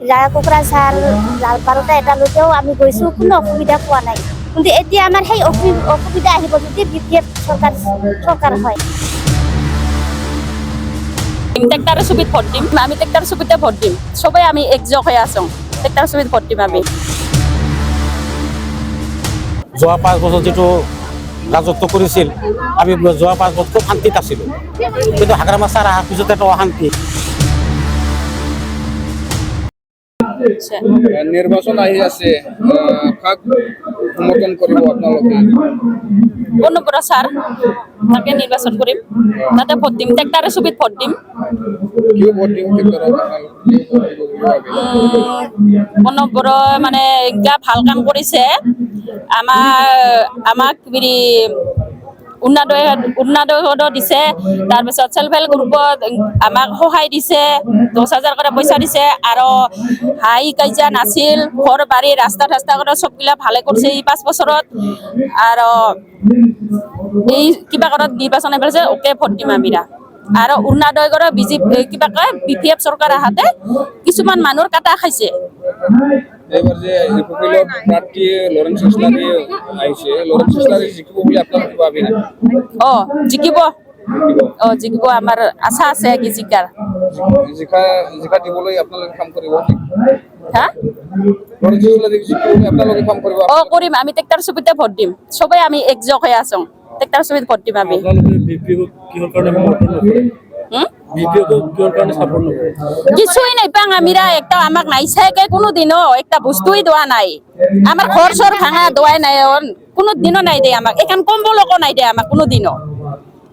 কোকৰাঝাৰ লালপাৰতে এটালৈকেও আমি গৈছোঁ, কোনো অসুবিধা পোৱা নাই। কিন্তু এতিয়া আমাৰ সেই অসুবিধা আহিব যদি বিপিএফ চৰকাৰ হয়। ট্ৰেক্টৰ ছবিত ভোট দিম, আমি ট্ৰেক্টৰ ছবিতে ভোট দিম। সবেই আমি একযোগ হৈ আছোঁ, ট্ৰেক্টৰ ছবিত ভোট দিম আমি। যোৱা 5 বছৰ যিটো ৰাজত্ব কৰিছিল, আমি যোৱা 5 বছৰ খুব শান্তিত আছিলোঁ, কিন্তু হাগ্ৰামা ছাৰ অহাৰ পিছতে এটা অশান্তি। নিৰ্বাচন আহি আছে, কাক সমৰ্থন কৰিব আপোনালোকে? অনুব্ৰত ছাৰ তাকে নিৰ্বাচন কৰিম, তাতে ভোট দিম, ট্ৰেক্টৰ ছবিত ভোট দিম। কিয় ভোট দিব ট্ৰেক্টৰক? অনুব্ৰত মানে এতিয়া ভাল কাম কৰিছে, আমাক উন্নয়ন দিছে, তাৰপিছত চেল্ফ হেল্প গ্ৰুপত আমাক সহায় দিছে, 10,000 কৰি পইচা দিছে, আৰু হাই কাজিয়া নাছিল, ঘৰ বাৰী ৰাস্তা কৰা চববিলাক ভালে কৰিছে এই 5 বছৰত। আৰু এই কিবা কৰাত নিৰ্বাচন আহিছে, ওকে ভোট দিম আমি। আৰু অৰুণোদয় কৰা কিবা কয় বিপিএফ চৰকাৰ আহাতে কিছুমান মানুহৰ কাটা খাইছে। এইবাৰ যে ইউপিপিএলৰ প্ৰাৰ্থী লৰেন্স ইছলাৰী আহিছে, লৰেন্স ইছলাৰী জিকিব বুলি আপোনালোকে ভাবে নেকি? জিকিব, আমাৰ আশা আছে কি জিকাৰ। জিকা দিবলৈ আপোনালোকে কাম কৰিব? হা? লৰেন্স ইছলাৰীক জিকিবলৈ আপোনালোকে কাম কৰিব? কৰিম, আমি ট্ৰেক্টৰ ছবিতে ভোট দিম। সবেই আমি একযোগ হৈ আছোঁ, ট্ৰেক্টৰ ছবিত ভোট দিম আমি। কিছুই নাই পাং আমিরা, একটা আমাক নাইছাকে কোনো দিনও একটা বস্তুই দেওয়া নাই। আমার ঘর সর ভাঙা দোয়াই নাই, কোনো দিনও নাই দে আমাক। এখান কম্বলকো নাই দে আমাক কোনো দিনও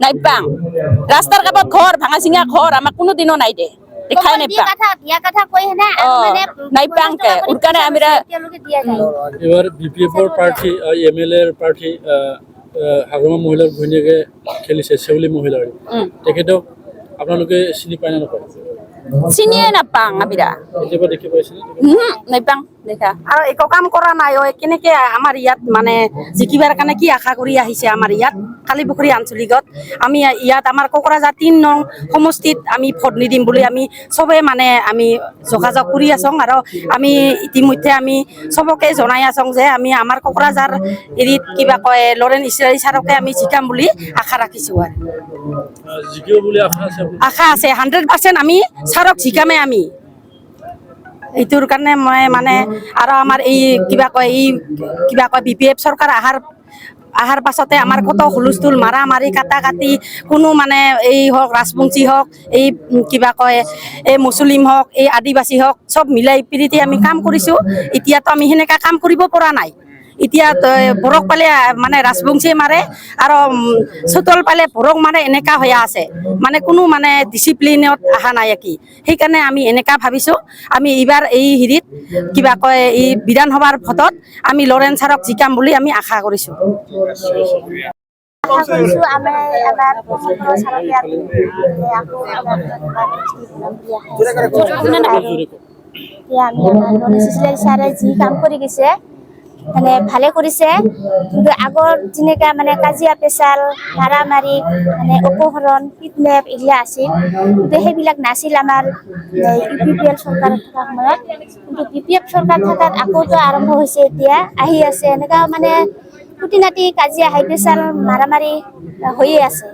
নাই পাং। রাস্তার কাপত ঘর ভাঙা চিঙা ঘর আমাক কোনো দিনও নাই দে, দেখাই নাই পাং। নাই পাং কে ওর কারণে আমরা এবার বিপিএফৰ প্ৰাৰ্থী এমএলএ প্ৰাৰ্থী হাগ্ৰামা মহিলাৰ ঘৈণীয়েকে খেলিছে, চেউলি মহিলাৰ, তেখেতক আপোনালোকে চিনি পায় না নাপায়? চিনিয়ে নাপাং আমিৰা, কেতিয়াবা দেখি পাইছিলে? নাই পাং দেখা। আৰু একো কাম কৰা নাই। কেনেকে আমাৰ ইয়াত মানে জিকিবাৰ কাৰণে কি আশা কৰি আহিছে? আমাৰ ইয়াত কালিপুখুৰী আঞ্চলিকত আমি ইয়াত আমাৰ কোকৰাঝাৰ 3 নং সমষ্টিত আমি ভোট নিদিম বুলি আমি চবে মানে আমি যোগাযোগ কৰি আছোঁ। আৰু আমি ইতিমধ্যে আমি চবকে জনাই আছোঁ যে আমি আমাৰ কোকৰাঝাৰ এৰিত কিবা কয় লৰেন্স ইছলাৰী ছাৰকে আমি জিকাম বুলি আশা ৰাখিছোঁ। আৰু জিকিব বুলি আশা আছে 100% আমি ছাৰক জিকামে আমি। এইটোৰ কাৰণে মই মানে আৰু আমাৰ এই কিবা কয় বিপিএফ চৰকাৰ আহাৰ পাছতে আমাৰ কত হুলস্থুল মাৰা মাৰি কাটা কাটি কোনো মানে এই হওক ৰাজবংশী হওক, এই কিবা কয় এই মুছলিম হওক, এই আদিবাসী হওক, চব মিলাই প্ৰীতি আমি কাম কৰিছোঁ। এতিয়াতো আমি সেনেকা কাম কৰিব পৰা নাই। এতিয়া বৰক পালে মানে ৰাজবংশীয়ে মাৰে আৰু চোতল পালে বৰক মাৰে, এনেকা হৈ আছে। মানে কোনো মানে ডিচিপ্লিনত অহা নাই কি। সেইকাৰণে আমি এনেকা ভাবিছোঁ, আমি এইবাৰ এই হেৰিত কিবা কয় এই বিধানসভাৰ ভোটত আমি লৰেন্স ছাৰক জিকাম বুলি আমি আশা কৰিছোঁ। ছাৰে যি কাম কৰি গৈছে মানে ভালে কৰিছে, কিন্তু আগৰ যেনেকা মানে কাজিয়া পেচাল মাৰা মাৰি মানে অপহৰণ কিডনেপ এইগিলা আছিল, কিন্তু সেইবিলাক নাছিল আমাৰ ইউপিপিএল চৰকাৰ থকা সময়ত। কিন্তু বিপিএফ চৰকাৰ থকাত আকৌতো আৰম্ভ হৈছে, এতিয়া আহি আছে। এনেকা মানে খুটি নাটি কাজিয়া হাই প্ৰেচাৰ মাৰা মাৰি হৈয়ে আছে।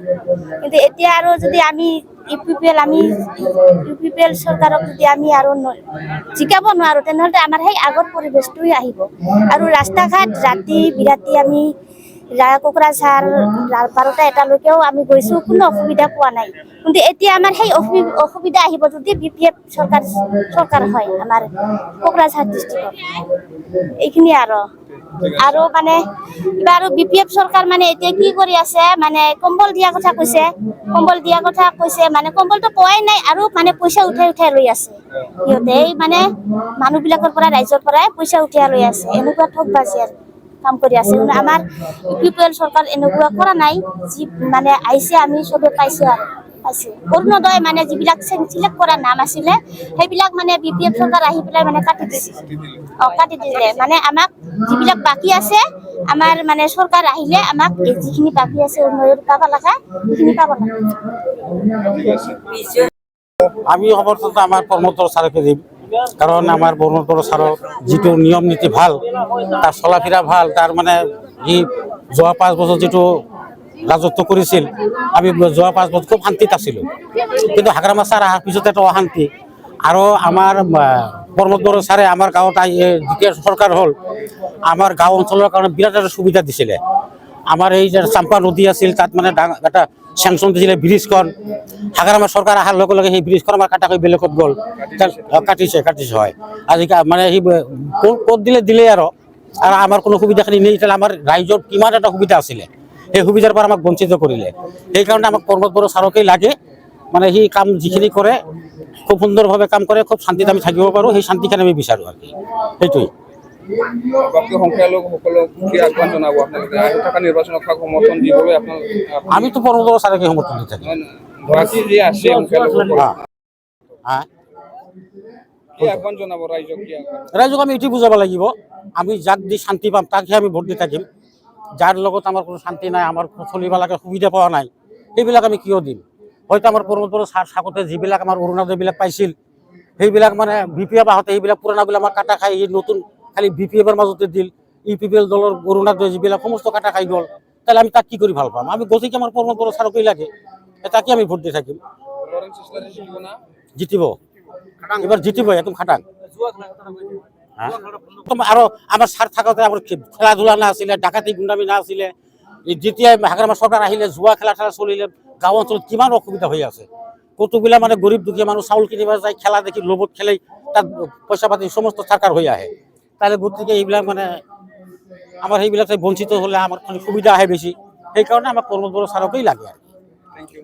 কিন্তু এতিয়া আৰু যদি আমি ইউপিপিএল চৰকাৰক যদি আমি আৰু জিকাব নোৱাৰোঁ, তেনেহ'লে আমাৰ সেই আগৰ পৰিৱেশটোৱে আহিব। আৰু ৰাস্তা ঘাট ৰাতি বিৰাতি আমি কোকৰাঝাৰ লালপাৰতে এটালৈকেও আমি গৈছোঁ, কোনো অসুবিধা পোৱা নাই। কিন্তু এতিয়া আমাৰ সেই অসুবিধা আহিব যদি বিপিএফ চৰকাৰ হয় আমাৰ কোকৰাঝাৰ ডিষ্ট্ৰিক্টত। এইখিনিয়ে আৰু মানে কিবা আৰু বিপিএফ চৰকাৰ মানে এতিয়া কি কৰি আছে, মানে কম্বল দিয়া কথা কৈছে, মানে কম্বলটো পোৱাই নাই আৰু মানে পইচা উঠাই লৈ আছে সিহঁতে। এই মানে মানুহবিলাকৰ পৰা, ৰাইজৰ পৰাই পইচা উঠাই লৈ আছে, এনেকুৱা ঠগবাজি আৰু কাম কৰি আছে। কিন্তু আমাৰ ইউপিপিএল চৰকাৰ এনেকুৱা কৰা নাই। যি মানে আহিছে আমি চবে পাইছোঁ আৰু অৰুণোদয় মানে যিবিলাক চিলেক্ট কৰা নাম আছিলে সেইবিলাক মানে বিপিএফ চৰকাৰ আহি পেলাই মানে কাটি দিলে। মানে আমাক যিবিলাক বাকী আছে, আমাৰ মানে চৰকাৰ আহিলে আমাক যিখিনি বাকী আছে উন্নয়ন পাব লগা সেইখিনি পাব লাগে। আমি সমৰ্থনটো আমাৰ প্ৰমোদৰ ছাৰকে দিম। কাৰণ আমাৰ বড় স্যাৰক যিটো নিয়ম নীতি ভাল, তাৰ চলাফেৰা ভাল, তাৰ মানে ই যোৱা 5 বছৰ যিটো ৰাজত্ব কৰিছিল, আমি যোৱা 5 বছৰ খুব শান্তিত আছিলোঁ। কিন্তু হাগ্ৰামা ছাৰ অহাৰ পিছতে এটা অশান্তি। আৰু আমাৰ প্ৰমোদ বড়ো ছাৰে আমাৰ গাঁৱত যেতিয়া চৰকাৰ হ'ল, আমাৰ গাঁও অঞ্চলৰ কাৰণে বিৰাট এটা সুবিধা দিছিলে। আমাৰ এই যে চাম্পা নদী আছিল, তাত মানে এটা চেংচন দিছিলে ব্ৰিজখন। হাগ্ৰামা চৰকাৰ অহাৰ লগে লগে সেই ব্ৰিজখন আমাৰ কাটাকৈ বেলেগত গ'ল, কাটিছে হয়। আজিকালি মানে সি ক'ত দিলে আৰু আমাৰ কোনো সুবিধাখিনি নিদিলে। আমাৰ ৰাইজৰ কিমান এটা সুবিধা আছিলে, সেই সুবিধাৰ পৰা আমাক বঞ্চিত কৰিলে। সেইকাৰণে আমাক প্ৰমোদ বড়ো ছাৰকেই লাগে। মানে সি কাম যিখিনি কৰে খুব সুন্দৰভাৱে কাম কৰে, খুব শান্তিত আমি থাকিব পাৰোঁ, সেই শান্তিখিনি আমি বিচাৰোঁ আৰু কি, সেইটোৱেই। বাকী সংখ্যালঘুসকলক কি আহ্বান জনাব আপোনালোকে আহি থকা নিৰ্বাচনত কাক সমৰ্থন দিবলৈ আপোনালোকে? আমিতো প্ৰমোদ বড়ো ছাৰকে সমৰ্থন দি থাকিম। বাকী যি আছে সংখ্যালঘুসকল হা, কি আহ্বান জনাব ৰাইজক? কি আহ্বান? ৰাইজক আমি এইটো বুজাব লাগিব, আমি যাক দি শান্তি পাম তাকহে আমি ভোট দি থাকিম। যাৰ লগত আমাৰ কোনো শান্তি নাই, আমাৰ চলিব লাগে সুবিধা পোৱা নাই, সেইবিলাক আমি কিয় দিম? হয়তো আমাৰ প্ৰমোদ বড়ো ছাৰ থাকোঁতে যিবিলাক আমাৰ অৰুণোদয়বিলাক পাইছিল, সেইবিলাক মানে BPF আহোঁতে সেইবিলাক পুৰণাবিলাক আমাৰ কাটা খাই নতুন খালি BPFৰ মাজতে দিল। UPPL দলৰ অৰুণোদয় যিবিলাক সমস্ত কাটা খাই গ'ল। তাহলে আমি তাক কি কৰি ভাল পাম? আমি গতিকে আমাৰ প্ৰমোদ বড়ো ছাৰকেই লাগে, তাকে আমি ভোট দি থাকিম। লৰেন্স ইছলাৰী জিকিব না? জিতিব, এবাৰ জিতিব একদম খাটাং। আৰু আমাৰ ছাৰ থাকোঁতে আমাৰ খেলা-ধূলা নাছিলে, ডাকাতি গুণ্ডামি নাছিলে। যেতিয়া হাগ্ৰামা চৰকাৰ আহিলে, জুৱা খেলা চলিলে, গাঁও অঞ্চলত কিমান অসুবিধা হৈ আছে। কতগুলা মানে গৰীব দুখীয়া মানুহ চাউল কিনিব যায়, খেলা দেখি লোভত খেলাই তাত পইচা পাতি সমস্ত চৰকাৰ হৈ আহে। তাহলে গতিকে এইবিলাক মানে আমাৰ সেইবিলাক বঞ্চিত হ'লে আমাৰ সুবিধা আহে বেছি। সেইকাৰণে আমাক প্ৰমোদ বড়ো ছাৰকেই লাগে। Thank you.